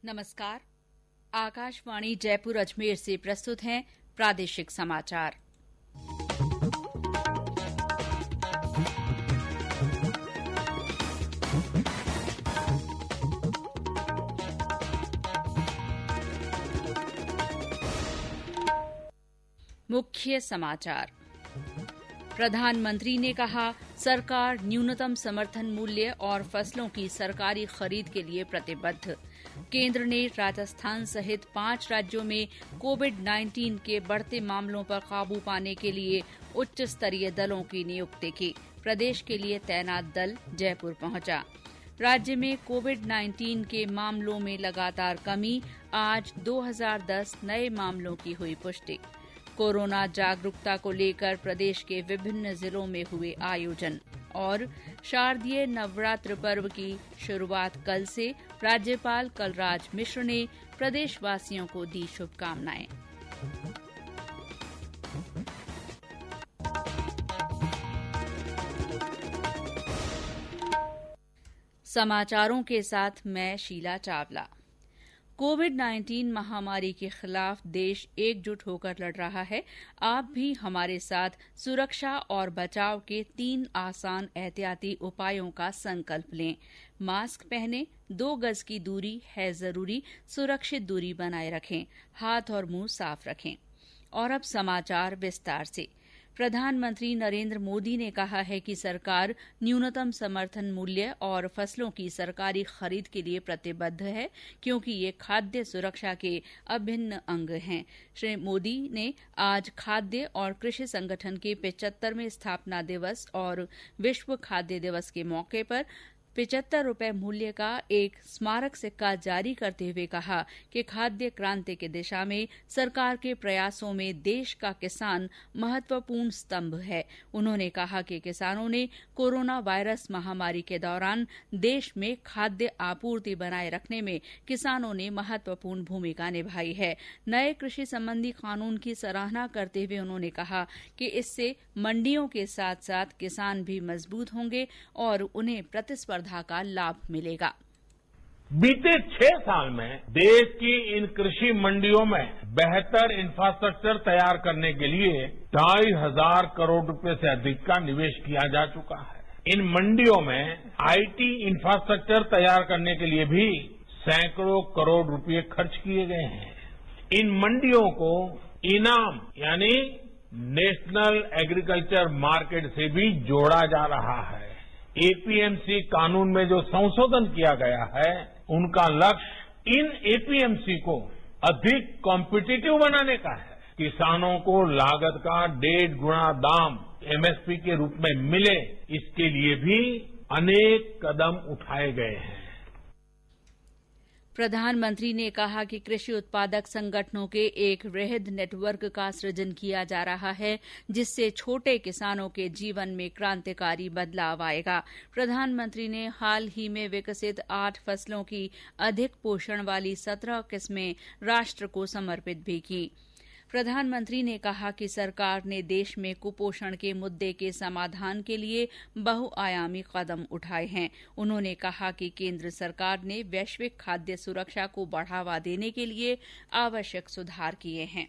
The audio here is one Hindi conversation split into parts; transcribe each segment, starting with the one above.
नमस्कार। आकाशवाणी जयपुर अजमेर से प्रस्तुत हैं प्रादेशिक समाचार। मुख्य समाचार। प्रधानमंत्री ने कहा, सरकार न्यूनतम समर्थन मूल्य और फसलों की सरकारी खरीद के लिए प्रतिबद्ध। केंद्र ने राजस्थान सहित 5 राज्यों में कोविड-19 के बढ़ते मामलों पर काबू पाने के लिए उच्च स्तरीय दलों की नियुक्ति की। प्रदेश के लिए तैनात दल जयपुर पहुंचा। राज्य में कोविड-19 के मामलों में लगातार कमी, आज 2010 नए मामलों की हुई पुष्टि। कोरोना जागरूकता को लेकर प्रदेश के विभिन्न जिलों में हुए आयोजन। और शारदीय नवरात्र पर्व की शुरुआत कल से, राज्यपाल कलराज मिश्र ने प्रदेशवासियों को दी शुभकामनाएं। समाचारों के साथ मैं शीला चावला। कोविड-19 महामारी के खिलाफ देश एकजुट होकर लड़ रहा है। आप भी हमारे साथ सुरक्षा और बचाव के 3 आसान एहतियाती उपायों का संकल्प लें। मास्क पहनें, 2 गज की दूरी है जरूरी, सुरक्षित दूरी बनाए रखें, हाथ और मुंह साफ रखें। और अब समाचार विस्तार से। प्रधानमंत्री नरेंद्र मोदी ने कहा है कि सरकार न्यूनतम समर्थन मूल्य और फसलों की सरकारी खरीद के लिए प्रतिबद्ध है, क्योंकि ये खाद्य सुरक्षा के अभिन्न अंग हैं। श्री मोदी ने आज खाद्य और कृषि संगठन के 75वें स्थापना दिवस और विश्व खाद्य दिवस के मौके पर 75 रुपये मूल्य का एक स्मारक सिक्का जारी करते हुए कहा कि खाद्य क्रांति की दिशा में सरकार के प्रयासों में देश का किसान महत्वपूर्ण स्तंभ है। उन्होंने कहा कि किसानों ने कोरोना वायरस महामारी के दौरान देश में खाद्य आपूर्ति बनाए रखने में किसानों ने महत्वपूर्ण भूमिका निभाई है। नए कृषि संबंधी कानून की सराहना करते हुए उन्होंने कहा कि इससे मंडियों के साथ साथ किसान भी मजबूत होंगे और उन्हें प्रतिस्पर्धा का लाभ मिलेगा। बीते 6 साल में देश की इन कृषि मंडियों में बेहतर इंफ्रास्ट्रक्चर तैयार करने के लिए 2,500 करोड़ रुपए से अधिक का निवेश किया जा चुका है। इन मंडियों में आईटी इंफ्रास्ट्रक्चर तैयार करने के लिए भी सैकड़ों करोड़ रुपए खर्च किए गए हैं। इन मंडियों को इनाम यानी नेशनल एग्रीकल्चर मार्केट से भी जोड़ा जा रहा है। एपीएमसी कानून में जो संशोधन किया गया है, उनका लक्ष्य इन एपीएमसी को अधिक कॉम्पिटिटिव बनाने का है। किसानों को लागत का 1.5 गुना दाम एमएसपी के रूप में मिले, इसके लिए भी अनेक कदम उठाए गए हैं। प्रधानमंत्री ने कहा कि कृषि उत्पादक संगठनों के एक वृहद नेटवर्क का सृजन किया जा रहा है, जिससे छोटे किसानों के जीवन में क्रांतिकारी बदलाव आएगा। प्रधानमंत्री ने हाल ही में विकसित 8 फसलों की अधिक पोषण वाली 17 किस्में राष्ट्र को समर्पित भी की। प्रधानमंत्री ने कहा कि सरकार ने देश में कुपोषण के मुद्दे के समाधान के लिए बहुआयामी कदम उठाए हैं। उन्होंने कहा कि केंद्र सरकार ने वैश्विक खाद्य सुरक्षा को बढ़ावा देने के लिए आवश्यक सुधार किए हैं।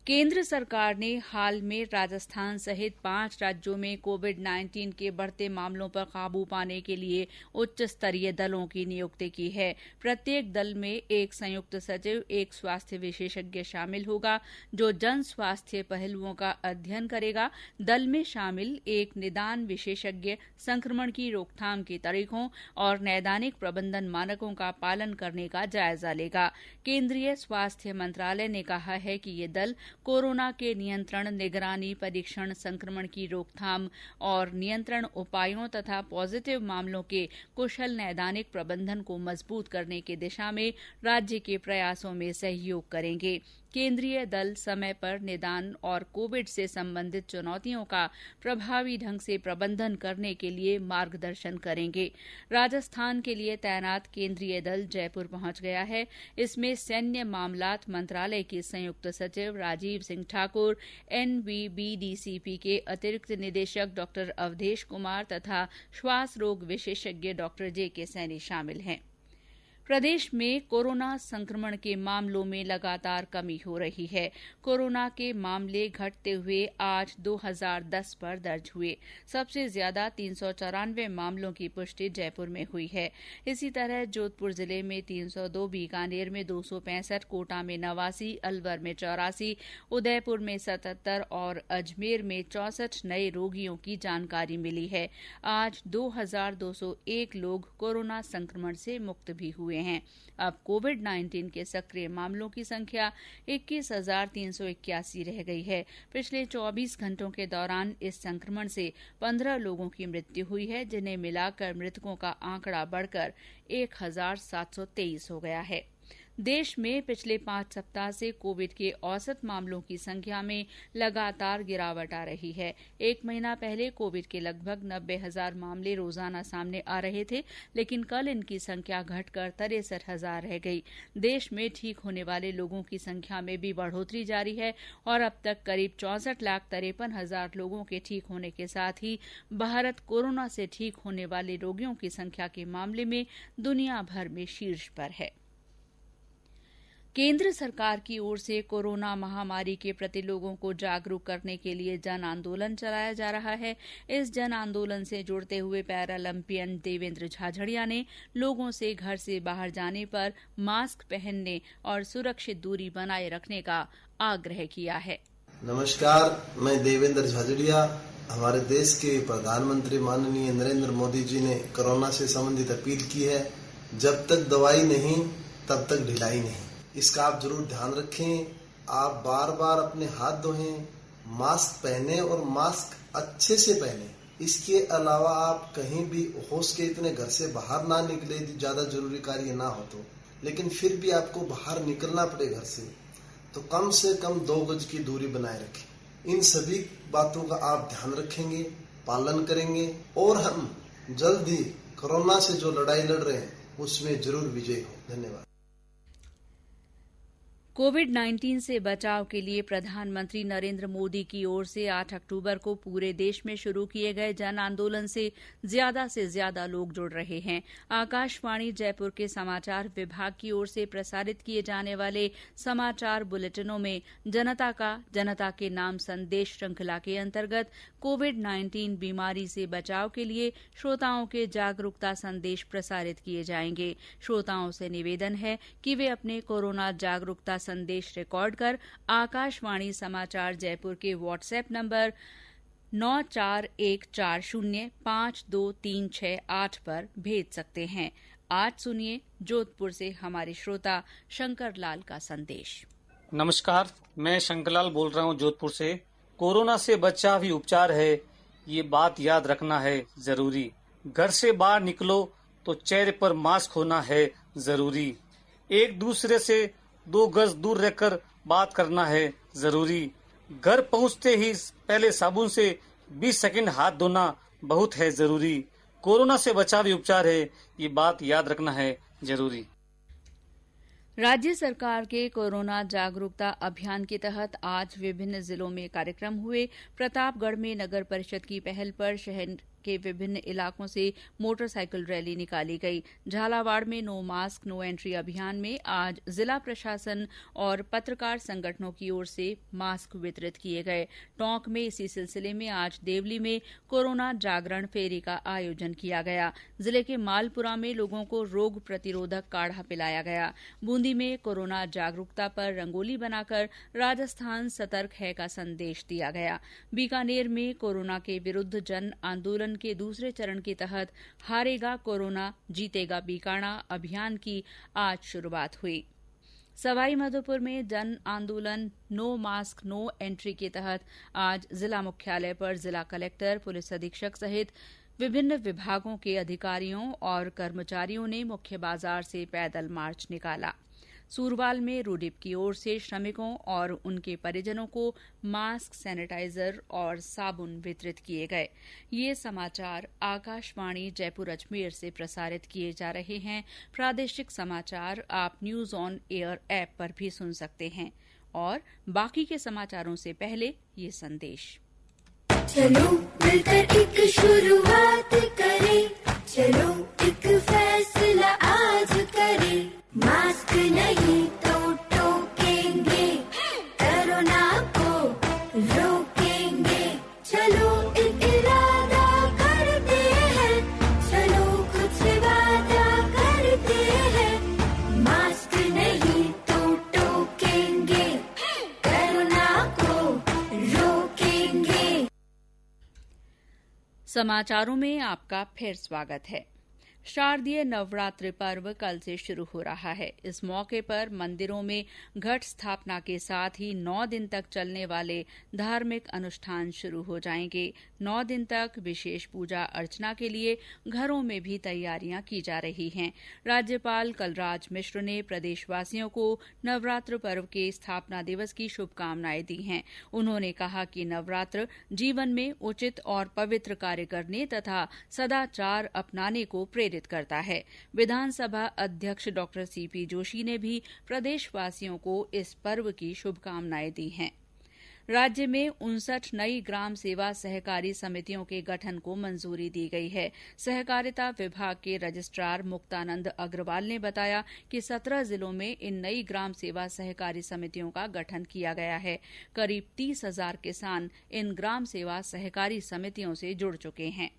केंद्र सरकार ने हाल में राजस्थान सहित 5 राज्यों में कोविड-19 के बढ़ते मामलों पर काबू पाने के लिए उच्च स्तरीय दलों की नियुक्ति की है। प्रत्येक दल में एक संयुक्त सचिव, एक स्वास्थ्य विशेषज्ञ शामिल होगा, जो जन स्वास्थ्य पहलुओं का अध्ययन करेगा। दल में शामिल एक निदान विशेषज्ञ संक्रमण की रोकथाम के तरीकों और नैदानिक प्रबंधन मानकों का पालन करने का जायजा लेगा। केंद्रीय स्वास्थ्य मंत्रालय ने कहा है कि ये दल कोरोना के नियंत्रण, निगरानी, परीक्षण, संक्रमण की रोकथाम और नियंत्रण उपायों तथा पॉजिटिव मामलों के कुशल नैदानिक प्रबंधन को मजबूत करने की दिशा में राज्य के प्रयासों में सहयोग करेंगे। केंद्रीय दल समय पर निदान और कोविड से संबंधित चुनौतियों का प्रभावी ढंग से प्रबंधन करने के लिए मार्गदर्शन करेंगे। राजस्थान के लिए तैनात केंद्रीय दल जयपुर पहुंच गया है। इसमें सैन्य मामलात मंत्रालय के संयुक्त सचिव राजीव सिंह ठाकुर, एनवीबीडीसीपी के अतिरिक्त निदेशक डॉ अवधेश कुमार तथा श्वास रोग विशेषज्ञ डॉ जेके सैनी शामिल हैं। प्रदेश में कोरोना संक्रमण के मामलों में लगातार कमी हो रही है। कोरोना के मामले घटते हुए आज 2010 पर दर्ज हुए। सबसे ज्यादा 394 मामलों की पुष्टि जयपुर में हुई है। इसी तरह जोधपुर जिले में 302, बीकानेर में 265, कोटा में 89, अलवर में 84, उदयपुर में 77 और अजमेर में 64 नए रोगियों की जानकारी मिली है। आज 2201 लोग कोरोना संक्रमण से मुक्त भी हुए हैं। अब कोविड-19 के सक्रिय मामलों की संख्या 21,381 रह गई है। पिछले 24 घंटों के दौरान इस संक्रमण से 15 लोगों की मृत्यु हुई है, जिन्हें मिलाकर मृतकों का आंकड़ा बढ़कर 1,723 हो गया है। देश में पिछले 5 सप्ताह से कोविड के औसत मामलों की संख्या में लगातार गिरावट आ रही है। एक महीना पहले कोविड के लगभग 90,000 मामले रोजाना सामने आ रहे थे, लेकिन कल इनकी संख्या घटकर 63,000 रह गई। देश में ठीक होने वाले लोगों की संख्या में भी बढ़ोतरी जारी है और अब तक करीब 64,53,000 लोगों के ठीक होने के साथ ही भारत कोरोना से ठीक होने वाले रोगियों की संख्या के मामले में दुनिया भर में शीर्ष पर है। केंद्र सरकार की ओर से कोरोना महामारी के प्रति लोगों को जागरूक करने के लिए जन आंदोलन चलाया जा रहा है। इस जन आंदोलन से जुड़ते हुए पैरालंपियन देवेंद्र झाझड़िया ने लोगों से घर से बाहर जाने पर मास्क पहनने और सुरक्षित दूरी बनाए रखने का आग्रह किया है। नमस्कार, मैं देवेंद्र झाझड़िया। हमारे देश के प्रधानमंत्री माननीय नरेंद्र मोदी जी ने कोरोना से संबंधित अपील की है, जब तक दवाई नहीं तब तक ढिलाई नहीं। इसका आप जरूर ध्यान रखें। आप बार बार अपने हाथ धोएं, मास्क पहने और मास्क अच्छे से पहने। इसके अलावा आप कहीं भी हो सके इतने घर से बाहर ना निकले, ज्यादा जरूरी कार्य ना हो तो, लेकिन फिर भी आपको बाहर निकलना पड़े घर से कम 2 गज की दूरी बनाए रखें। इन सभी बातों का आप ध्यान रखेंगे, पालन करेंगे और हम जल्द ही कोरोना से जो लड़ाई लड़ रहे हैं उसमें जरूर विजयी हो। धन्यवाद। कोविड-19 से बचाव के लिए प्रधानमंत्री नरेंद्र मोदी की ओर से 8 अक्टूबर को पूरे देश में शुरू किए गए जन आंदोलन से ज्यादा लोग जुड़ रहे हैं। आकाशवाणी जयपुर के समाचार विभाग की ओर से प्रसारित किए जाने वाले समाचार बुलेटिनों में जनता के नाम संदेश श्रृंखला के अंतर्गत कोविड-19 बीमारी से बचाव के लिए श्रोताओं के जागरूकता संदेश प्रसारित किए जाएंगे। श्रोताओं से निवेदन है कि वे अपने कोरोना जागरूकता संदेश रिकॉर्ड कर आकाशवाणी समाचार जयपुर के व्हाट्सएप नंबर 9414052368 पर भेज सकते हैं। आज सुनिए जोधपुर से हमारे श्रोता शंकर लाल का संदेश। नमस्कार, मैं शंकर लाल बोल रहा हूँ जोधपुर से। कोरोना से बचाव ही उपचार है, ये बात याद रखना है जरूरी। घर से बाहर निकलो तो चेहरे पर मास्क होना है जरूरी। एक दूसरे से 2 गज दूर रहकर बात करना है जरूरी। घर पहुंचते ही पहले साबुन से 20 सेकंड हाथ धोना बहुत है जरूरी। कोरोना से बचाव ही उपचार है, ये बात याद रखना है जरूरी। राज्य सरकार के कोरोना जागरूकता अभियान के तहत आज विभिन्न जिलों में कार्यक्रम हुए। प्रतापगढ़ में नगर परिषद की पहल पर शहर के विभिन्न इलाकों से मोटरसाइकिल रैली निकाली गई। झालावाड़ में नो मास्क नो एंट्री अभियान में आज जिला प्रशासन और पत्रकार संगठनों की ओर से मास्क वितरित किए गए। टोंक में इसी सिलसिले में आज देवली में कोरोना जागरण फेरी का आयोजन किया गया। जिले के मालपुरा में लोगों को रोग प्रतिरोधक काढ़ा पिलाया गया। बूंदी में कोरोना जागरूकता पर रंगोली बनाकर राजस्थान सतर्क है का संदेश दिया गया। बीकानेर में कोरोना के विरुद्ध जन आंदोलन के दूसरे चरण के तहत हारेगा कोरोना जीतेगा बीकाणा अभियान की आज शुरुआत हुई। सवाई माधोपुर में जन आंदोलन नो मास्क नो एंट्री के तहत आज जिला मुख्यालय पर जिला कलेक्टर, पुलिस अधीक्षक सहित विभिन्न विभागों के अधिकारियों और कर्मचारियों ने मुख्य बाजार से पैदल मार्च निकाला। सूरवाल में रूडिप की ओर से श्रमिकों और उनके परिजनों को मास्क, सैनिटाइजर और साबुन वितरित किए गए। ये समाचार आकाशवाणी जयपुर अजमेर से प्रसारित किए जा रहे हैं। प्रादेशिक समाचार आप न्यूज ऑन एयर ऐप पर भी सुन सकते हैं। और बाकी के समाचारों से पहले ये संदेश। चलो मिलकर एक शुरुआत करें, चलो एक फैसला आज करें। समाचारों में आपका फिर स्वागत है। शारदीय नवरात्रि पर्व कल से शुरू हो रहा है। इस मौके पर मंदिरों में घट स्थापना के साथ ही 9 दिन तक चलने वाले धार्मिक अनुष्ठान शुरू हो जाएंगे। 9 दिन तक विशेष पूजा अर्चना के लिए घरों में भी तैयारियां की जा रही हैं। राज्यपाल कलराज मिश्र ने प्रदेशवासियों को नवरात्र पर्व के स्थापना दिवस की शुभकामनाएं दी हैं। उन्होंने कहा कि नवरात्र जीवन में उचित और पवित्र कार्य करने तथा सदाचार अपनाने को प्रेरित करता है। विधानसभा अध्यक्ष डॉक्टर सीपी जोशी ने भी प्रदेशवासियों को इस पर्व की शुभकामनाएं दी हैं। राज्य में 59 नई ग्राम सेवा सहकारी समितियों के गठन को मंजूरी दी गई है। सहकारिता विभाग के रजिस्ट्रार मुक्तानंद अग्रवाल ने बताया कि 17 जिलों में इन नई ग्राम सेवा सहकारी समितियों का गठन किया गया है। करीब 30,000 किसान इन ग्राम सेवा सहकारी समितियों से जुड़ चुके हैं।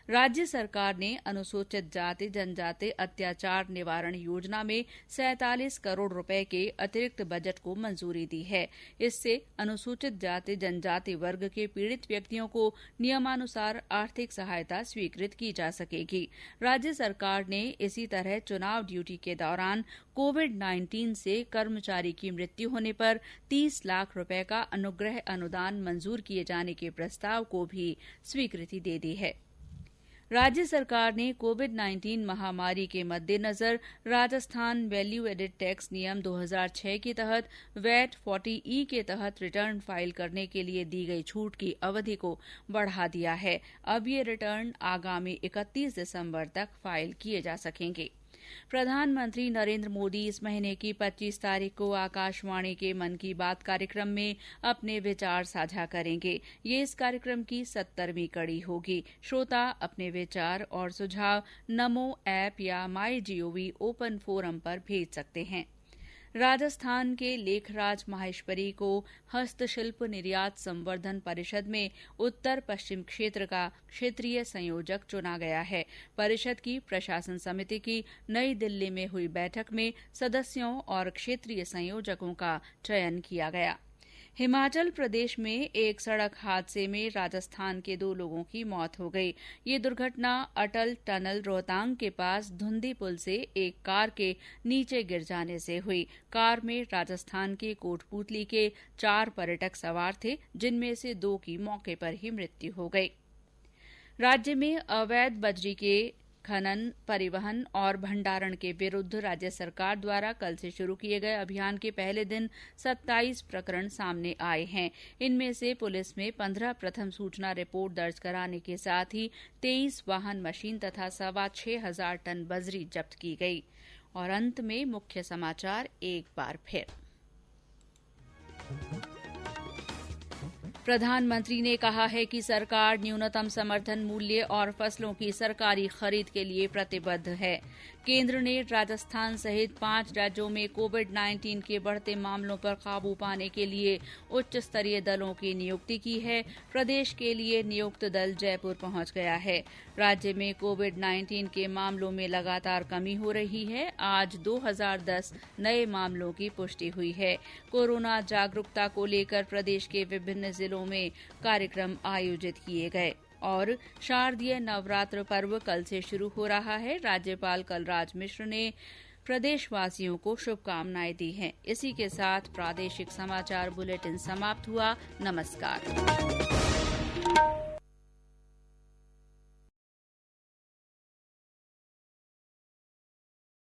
राज्य सरकार ने अनुसूचित जाति जनजाति अत्याचार निवारण योजना में 47 करोड़ रुपए के अतिरिक्त बजट को मंजूरी दी है। इससे अनुसूचित जाति जनजाति वर्ग के पीड़ित व्यक्तियों को नियमानुसार आर्थिक सहायता स्वीकृत की जा सकेगी। राज्य सरकार ने इसी तरह चुनाव ड्यूटी के दौरान कोविड-19 से कर्मचारी की मृत्यु होने पर 30 लाख रुपए का अनुग्रह अनुदान मंजूर किए जाने के प्रस्ताव को भी स्वीकृति दे दी है। राज्य सरकार ने कोविड-19 महामारी के मद्देनजर राजस्थान वैल्यू एडेड टैक्स नियम 2006 के तहत वैट 40E के तहत रिटर्न फाइल करने के लिए दी गई छूट की अवधि को बढ़ा दिया है। अब ये रिटर्न आगामी 31 दिसंबर तक फाइल किए जा सकेंगे। प्रधानमंत्री नरेंद्र मोदी इस महीने की 25 तारीख को आकाशवाणी के मन की बात कार्यक्रम में अपने विचार साझा करेंगे। ये इस कार्यक्रम की 70वीं कड़ी होगी। श्रोता अपने विचार और सुझाव नमो ऐप या MyGov ओपन फोरम पर भेज सकते हैं। राजस्थान के लेखराज माहेश्वरी को हस्तशिल्प निर्यात संवर्धन परिषद में उत्तर पश्चिम क्षेत्र का क्षेत्रीय संयोजक चुना गया है। परिषद की प्रशासन समिति की नई दिल्ली में हुई बैठक में सदस्यों और क्षेत्रीय संयोजकों का चयन किया गया। हिमाचल प्रदेश में एक सड़क हादसे में राजस्थान के 2 लोगों की मौत हो गई। ये दुर्घटना अटल टनल रोहतांग के पास धुंधी पुल से एक कार के नीचे गिर जाने से हुई। कार में राजस्थान के कोटपूतली के 4 पर्यटक सवार थे, जिनमें से 2 की मौके पर ही मृत्यु हो गई। राज्य में अवैध बजरी के खनन, परिवहन और भंडारण के विरुद्ध राज्य सरकार द्वारा कल से शुरू किए गए अभियान के पहले दिन 27 प्रकरण सामने आए हैं। इनमें से पुलिस में 15 प्रथम सूचना रिपोर्ट दर्ज कराने के साथ ही 23 वाहन मशीन तथा 6,500 टन बजरी जब्त की गई। और अंत में मुख्य समाचार एक बार फिर। प्रधानमंत्री ने कहा है कि सरकार न्यूनतम समर्थन मूल्य और फसलों की सरकारी खरीद के लिए प्रतिबद्ध है। केंद्र ने राजस्थान सहित 5 राज्यों में कोविड-19 के बढ़ते मामलों पर काबू पाने के लिए उच्च स्तरीय दलों की नियुक्ति की है। प्रदेश के लिए नियुक्त दल जयपुर पहुंच गया है। राज्य में कोविड-19 के मामलों में लगातार कमी हो रही है। आज 2010 नए मामलों की पुष्टि हुई है। कोरोना जागरूकता को लेकर प्रदेश के विभिन्न जिलों में कार्यक्रम आयोजित किए गए। और शारदीय नवरात्र पर्व कल से शुरू हो रहा है। राज्यपाल कलराज मिश्र ने प्रदेशवासियों को शुभकामनाएं दी हैं। इसी के साथ प्रादेशिक समाचार बुलेटिन समाप्त हुआ। नमस्कार।